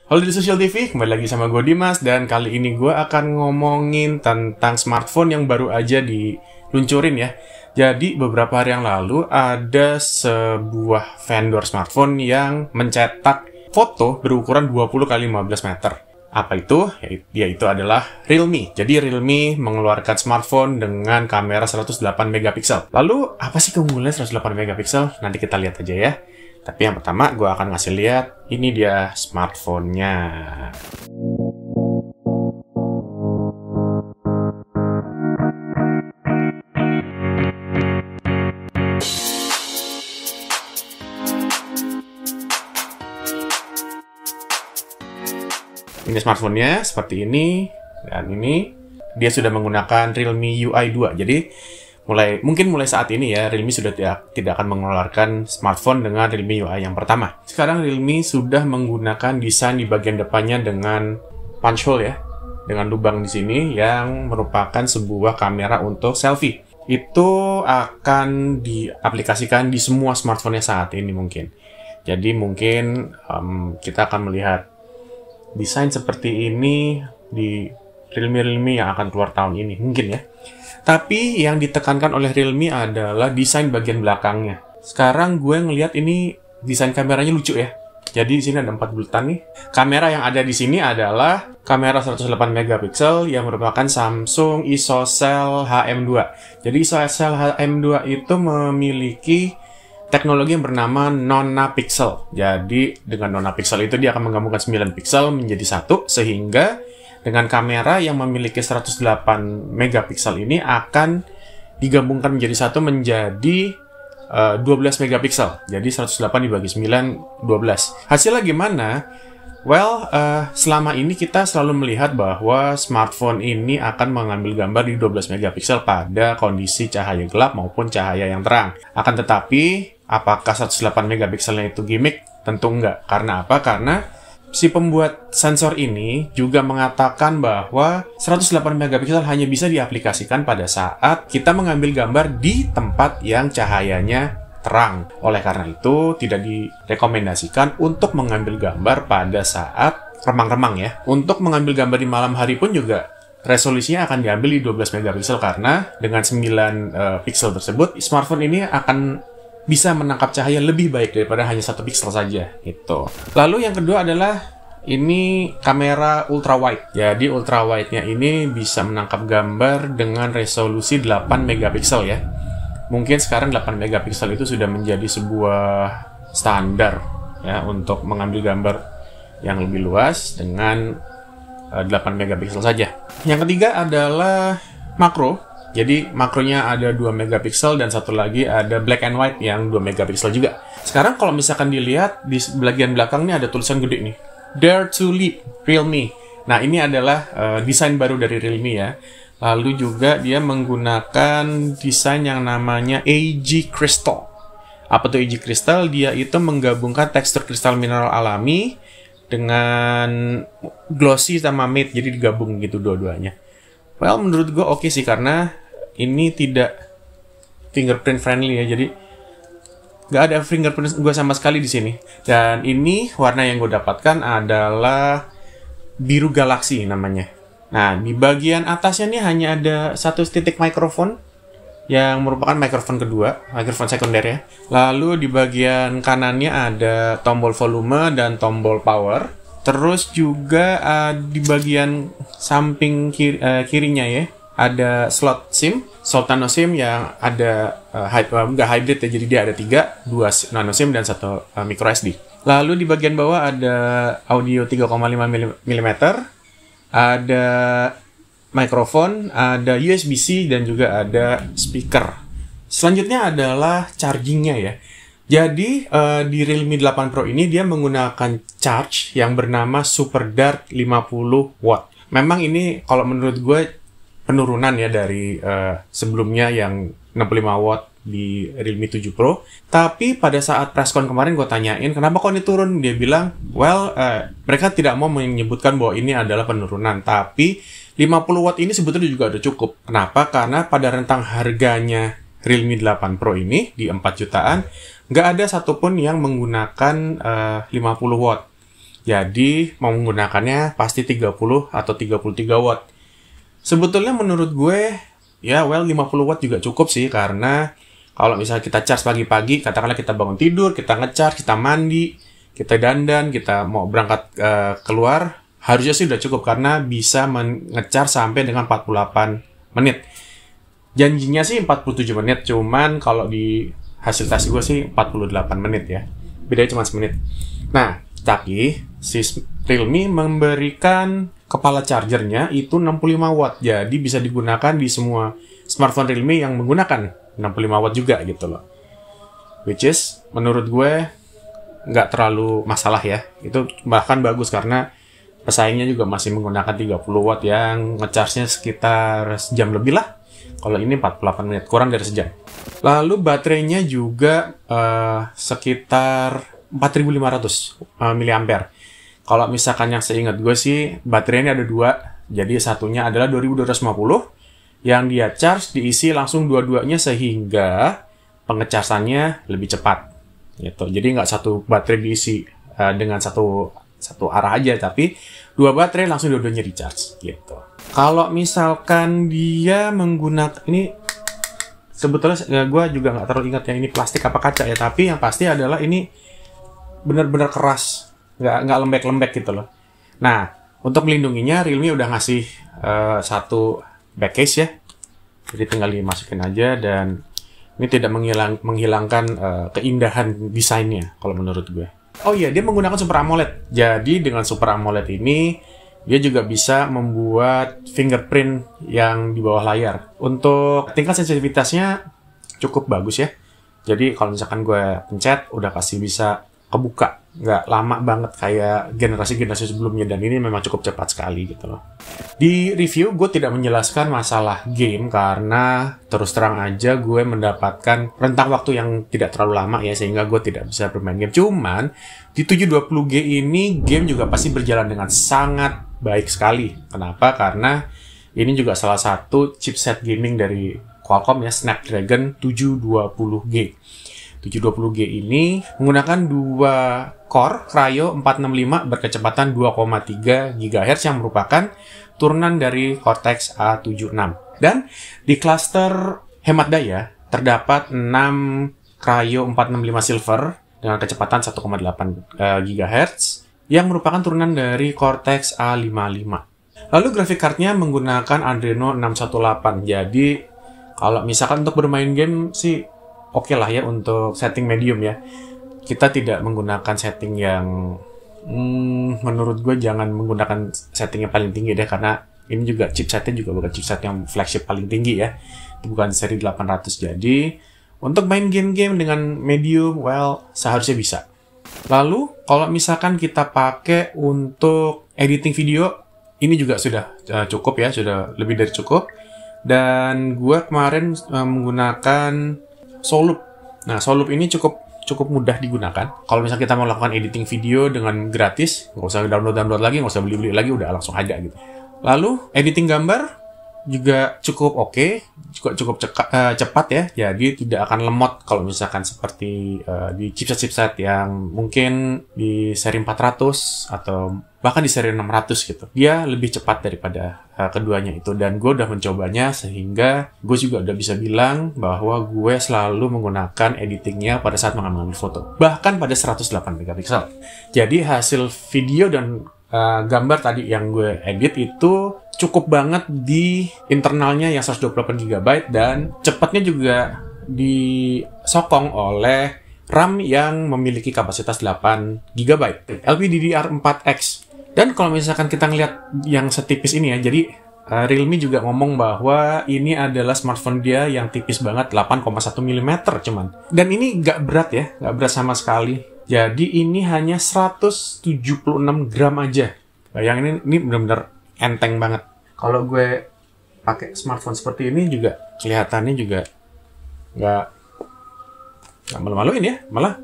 Halo di Social TV, kembali lagi sama gue Dimas, dan kali ini gue akan ngomongin tentang smartphone yang baru aja diluncurin ya. Jadi beberapa hari yang lalu ada sebuah vendor smartphone yang mencetak foto berukuran 20x15 meter. Apa itu? Yaitu adalah Realme. Jadi Realme mengeluarkan smartphone dengan kamera 108 megapiksel. Lalu apa sih keunggulannya 108 megapiksel? Nanti kita lihat aja ya. Tapi yang pertama gue akan ngasih lihat, ini dia smartphone-nya. Ini smartphone-nya seperti ini, dan ini dia sudah menggunakan Realme UI 2. Jadi mungkin mulai saat ini ya, Realme sudah tidak akan mengeluarkan smartphone dengan Realme UI yang pertama. Sekarang Realme sudah menggunakan desain di bagian depannya dengan punch hole ya, dengan lubang di sini yang merupakan sebuah kamera untuk selfie. Itu akan diaplikasikan di semua smartphone-nya saat ini mungkin. Jadi mungkin kita akan melihat desain seperti ini di Realme yang akan keluar tahun ini mungkin ya. Tapi yang ditekankan oleh Realme adalah desain bagian belakangnya. Sekarang gue ngelihat ini desain kameranya lucu ya. Jadi di sini ada 4 bulatan nih. Kamera yang ada di sini adalah kamera 108 megapiksel yang merupakan Samsung ISOCELL HM2. Jadi ISOCELL HM2 itu memiliki teknologi yang bernama nonapixel. Jadi dengan nonapixel itu dia akan menggabungkan 9 piksel menjadi satu, sehingga dengan kamera yang memiliki 108 megapiksel ini akan digabungkan menjadi satu menjadi 12 megapiksel. Jadi 108 dibagi 9, 12. Hasilnya gimana? Well, selama ini kita selalu melihat bahwa smartphone ini akan mengambil gambar di 12 megapiksel pada kondisi cahaya gelap maupun cahaya yang terang. Akan tetapi, apakah 108 megapikselnya itu gimmick? Tentu enggak. Karena apa? Karena si pembuat sensor ini juga mengatakan bahwa 108 megapiksel hanya bisa diaplikasikan pada saat kita mengambil gambar di tempat yang cahayanya terang. Oleh karena itu, tidak direkomendasikan untuk mengambil gambar pada saat remang-remang ya. Untuk mengambil gambar di malam hari pun juga resolusinya akan diambil di 12 megapiksel karena dengan 9 piksel tersebut, smartphone ini akan bisa menangkap cahaya lebih baik daripada hanya 1 piksel saja gitu. Lalu yang kedua adalah ini kamera ultra wide. Jadi ultra wide-nya ini bisa menangkap gambar dengan resolusi 8 megapiksel ya. Mungkin sekarang 8 megapiksel itu sudah menjadi sebuah standar ya untuk mengambil gambar yang lebih luas dengan 8 megapiksel saja. Yang ketiga adalah makro. Jadi makronya ada 2 megapiksel dan satu lagi ada black and white yang 2 megapiksel juga. Sekarang kalau misalkan dilihat di bagian belakangnya ada tulisan gede nih, Dare to Leap Realme. Nah ini adalah desain baru dari Realme ya. Lalu juga dia menggunakan desain yang namanya AG Crystal. Apa tuh AG Crystal? Dia itu menggabungkan tekstur kristal mineral alami dengan glossy sama matte, jadi digabung gitu dua-duanya. Well, menurut gue oke sih, karena ini tidak fingerprint friendly ya, jadi nggak ada fingerprint gue sama sekali di sini. Dan ini warna yang gue dapatkan adalah biru galaksi namanya. Nah, di bagian atasnya nih hanya ada satu titik mikrofon yang merupakan mikrofon kedua, mikrofon sekunder ya. Lalu di bagian kanannya ada tombol volume dan tombol power. Terus juga di bagian samping kirinya ya, ada slot SIM, nano SIM yang ada nggak hybrid ya, jadi dia ada 2 nano SIM dan 1 micro SD. Lalu di bagian bawah ada audio 3,5 mm, ada mikrofon, ada USB-C dan juga ada speaker. Selanjutnya adalah chargingnya ya. Jadi di Realme 8 Pro ini dia menggunakan charge yang bernama SuperDart 50 watt. Memang ini kalau menurut gue penurunan ya dari sebelumnya yang 65 watt di Realme 7 Pro. Tapi pada saat presscon kemarin gue tanyain kenapa kok ini turun. Dia bilang, well mereka tidak mau menyebutkan bahwa ini adalah penurunan. Tapi 50 watt ini sebetulnya juga udah cukup. Kenapa? Karena pada rentang harganya Realme 8 Pro ini di 4 jutaan, nggak ada satupun yang menggunakan 50 watt. Jadi mau menggunakannya pasti 30 atau 33 watt. Sebetulnya menurut gue, ya 50 watt juga cukup sih, karena kalau misalnya kita charge pagi-pagi, katakanlah kita bangun tidur, kita nge-charge, kita mandi, kita dandan, kita mau berangkat keluar, harusnya sih udah cukup karena bisa nge-charge sampai dengan 48 menit. Janjinya sih 47 menit, cuman kalau di hasil tes gue sih 48 menit ya. Bedanya cuma semenit. Nah, tapi si Realme memberikan kepala chargernya itu 65 watt. Jadi bisa digunakan di semua smartphone Realme yang menggunakan 65 watt juga gitu loh. Which is, menurut gue, nggak terlalu masalah ya. Itu bahkan bagus karena pesaingnya juga masih menggunakan 30 watt yang nge-charge-nya sekitar sejam lebih lah. Kalau ini 48 menit, kurang dari sejam. Lalu baterainya juga sekitar 4500 mAh. Kalau misalkan yang seingat gue sih, baterainya ada dua. Jadi satunya adalah 2250, yang dia charge diisi langsung dua-duanya sehingga pengecasannya lebih cepat. Gitu. Jadi nggak satu baterai diisi dengan satu arah aja, tapi dua baterai langsung dua-duanya di charge. Gitu. Kalau misalkan dia menggunakan ini, sebetulnya gue juga nggak terlalu ingat yang ini plastik apa kaca ya, tapi yang pasti adalah ini benar-benar keras, nggak lembek-lembek gitu loh. Nah, untuk melindunginya Realme udah ngasih satu back case ya, jadi tinggal dimasukin aja, dan ini tidak menghilangkan keindahan desainnya kalau menurut gue. Oh iya, dia menggunakan Super AMOLED. Jadi dengan Super AMOLED ini dia juga bisa membuat fingerprint yang di bawah layar. Untuk tingkat sensitivitasnya cukup bagus ya. Jadi kalau misalkan gue pencet, udah pasti bisa kebuka. Nggak lama banget kayak generasi-generasi sebelumnya. Dan ini memang cukup cepat sekali gitu loh. Di review, gue tidak menjelaskan masalah game karena terus terang aja gue mendapatkan rentang waktu yang tidak terlalu lama ya, sehingga gue tidak bisa bermain game. Cuman, di 720G ini game juga pasti berjalan dengan sangat baik sekali. Kenapa? Karena ini juga salah satu chipset gaming dari Qualcomm ya, Snapdragon 720G. 720G ini menggunakan dua core Kryo 465 berkecepatan 2,3 GHz yang merupakan turunan dari Cortex A76. Dan di cluster hemat daya terdapat 6 Kryo 465 Silver dengan kecepatan 1,8 GHz yang merupakan turunan dari Cortex A55. Lalu graphic card-nya menggunakan Adreno 618. Jadi kalau misalkan untuk bermain game sih oke lah ya untuk setting medium ya. Kita tidak menggunakan setting yang menurut gue jangan menggunakan setting yang paling tinggi deh, karena ini juga chipsetnya juga bukan chipset yang flagship paling tinggi ya. Bukan seri 800. Jadi untuk main game-game dengan medium, well, seharusnya bisa. Lalu, kalau misalkan kita pakai untuk editing video, ini juga sudah cukup ya, sudah lebih dari cukup. Dan gue kemarin menggunakan Soloop. Nah, Soloop ini cukup mudah digunakan. Kalau misalnya kita mau lakukan editing video dengan gratis, nggak usah download lagi, nggak usah beli lagi, udah langsung ada gitu. Lalu, editing gambar juga cukup oke, juga cukup cepat ya, jadi tidak akan lemot kalau misalkan seperti di chipset-chipset yang mungkin di seri 400 atau bahkan di seri 600 gitu. Dia lebih cepat daripada keduanya itu, dan gue udah mencobanya sehingga gue juga udah bisa bilang bahwa gue selalu menggunakan editingnya pada saat mengambil foto, bahkan pada 108 megapiksel. Jadi hasil video dan gambar tadi yang gue edit itu cukup banget di internalnya yang 128 GB, dan cepatnya juga disokong oleh RAM yang memiliki kapasitas 8 GB LPDDR4X. Dan kalau misalkan kita ngeliat yang setipis ini ya, jadi Realme juga ngomong bahwa ini adalah smartphone dia yang tipis banget, 8,1 mm cuman. Dan ini nggak berat ya, nggak berat sama sekali. Jadi ini hanya 176 gram aja. Bayangin, ini benar-benar enteng banget. Kalau gue pakai smartphone seperti ini juga kelihatannya juga nggak malu-maluin ya, malah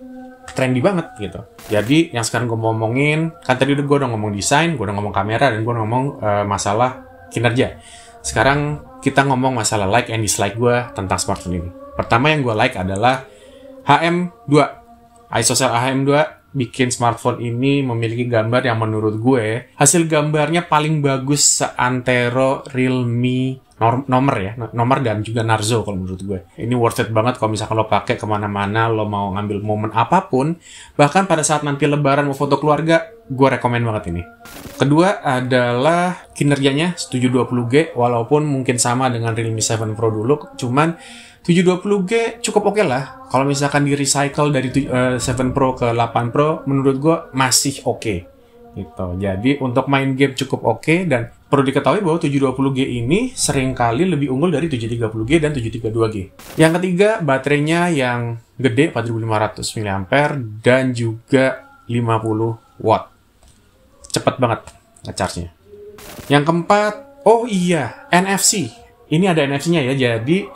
trendy banget gitu. Jadi yang sekarang gue mau ngomongin, kan tadi gue udah ngomong desain, gue udah ngomong kamera, dan gue udah ngomong masalah kinerja. Sekarang kita ngomong masalah like and dislike gue tentang smartphone ini. Pertama yang gue like adalah HM2. ISOCELL HM2 bikin smartphone ini memiliki gambar yang menurut gue hasil gambarnya paling bagus seantero Realme nomor dan juga Narzo kalau menurut gue. Ini worth it banget kalau misalkan lo pakai kemana-mana, lo mau ngambil momen apapun, bahkan pada saat nanti lebaran mau foto keluarga, gue rekomen banget ini. Kedua adalah kinerjanya 720G, walaupun mungkin sama dengan Realme 7 Pro dulu, cuman 720G cukup oke lah. Kalau misalkan di recycle dari 7 Pro ke 8 Pro, menurut gue masih oke. Gitu. Jadi untuk main game cukup oke, dan perlu diketahui bahwa 720G ini seringkali lebih unggul dari 730G dan 732G. Yang ketiga, baterainya yang gede 4500 mAh dan juga 50 watt. Cepet banget nge-charge-nya. Yang keempat, oh iya, NFC. Ini ada NFC-nya ya, jadi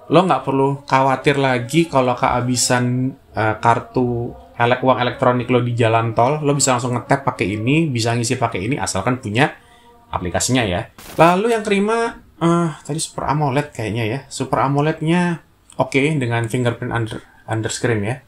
lo nggak perlu khawatir lagi kalau kehabisan kartu uang elektronik lo di jalan tol. Lo bisa langsung nge-tap pakai ini, bisa ngisi pakai ini, asalkan punya aplikasinya ya. Lalu yang kelima, tadi Super AMOLED kayaknya ya. Super AMOLED-nya oke dengan fingerprint under screen ya.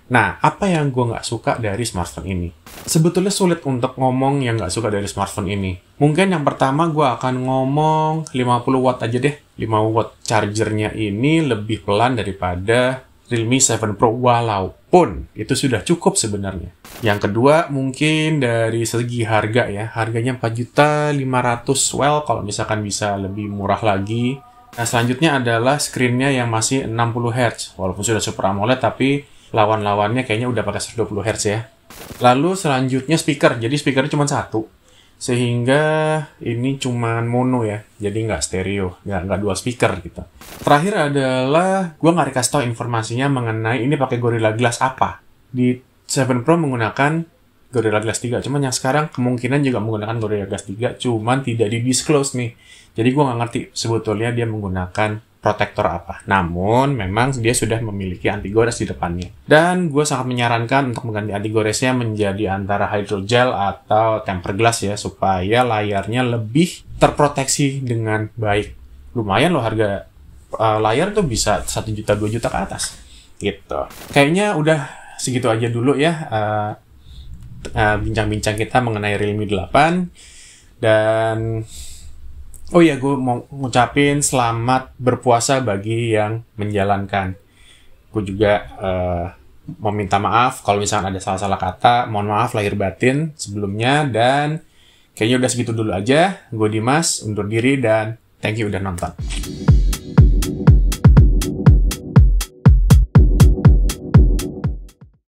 Nah, apa yang gue nggak suka dari smartphone ini? Sebetulnya sulit untuk ngomong yang nggak suka dari smartphone ini. Mungkin yang pertama gue akan ngomong 50 watt aja deh. 5 watt chargernya ini lebih pelan daripada Realme 7 Pro, walaupun itu sudah cukup sebenarnya. Yang kedua, mungkin dari segi harga ya. Harganya 4.500.000, well, kalau misalkan bisa lebih murah lagi. Nah, selanjutnya adalah screen-nya yang masih 60 Hz. Walaupun sudah Super AMOLED, tapi lawan-lawannya kayaknya udah pakai 120 Hz ya. Lalu selanjutnya speaker. Jadi speakernya cuma satu. Sehingga ini cuma mono ya. Jadi nggak stereo. Nggak dual speaker gitu. Terakhir adalah gue nggak dikasih tahu informasinya mengenai ini pakai Gorilla Glass apa. Di 7 Pro menggunakan Gorilla Glass 3. Cuman yang sekarang kemungkinan juga menggunakan Gorilla Glass 3. Cuman tidak di-disclose nih. Jadi gue nggak ngerti sebetulnya dia menggunakan protektor apa. Namun, memang dia sudah memiliki anti gores di depannya. Dan gue sangat menyarankan untuk mengganti anti goresnya menjadi antara hydrogel atau tempered glass ya, supaya layarnya lebih terproteksi dengan baik. Lumayan loh harga layar tuh bisa 1 juta, 2 juta ke atas. Gitu. Kayaknya udah segitu aja dulu ya bincang-bincang kita mengenai Realme 8. Dan oh iya, gue mau ngucapin selamat berpuasa bagi yang menjalankan. Gue juga mau minta maaf kalau misalkan ada salah-salah kata. Mohon maaf lahir batin sebelumnya. Dan kayaknya udah segitu dulu aja. Gue Dimas, undur diri dan thank you udah nonton.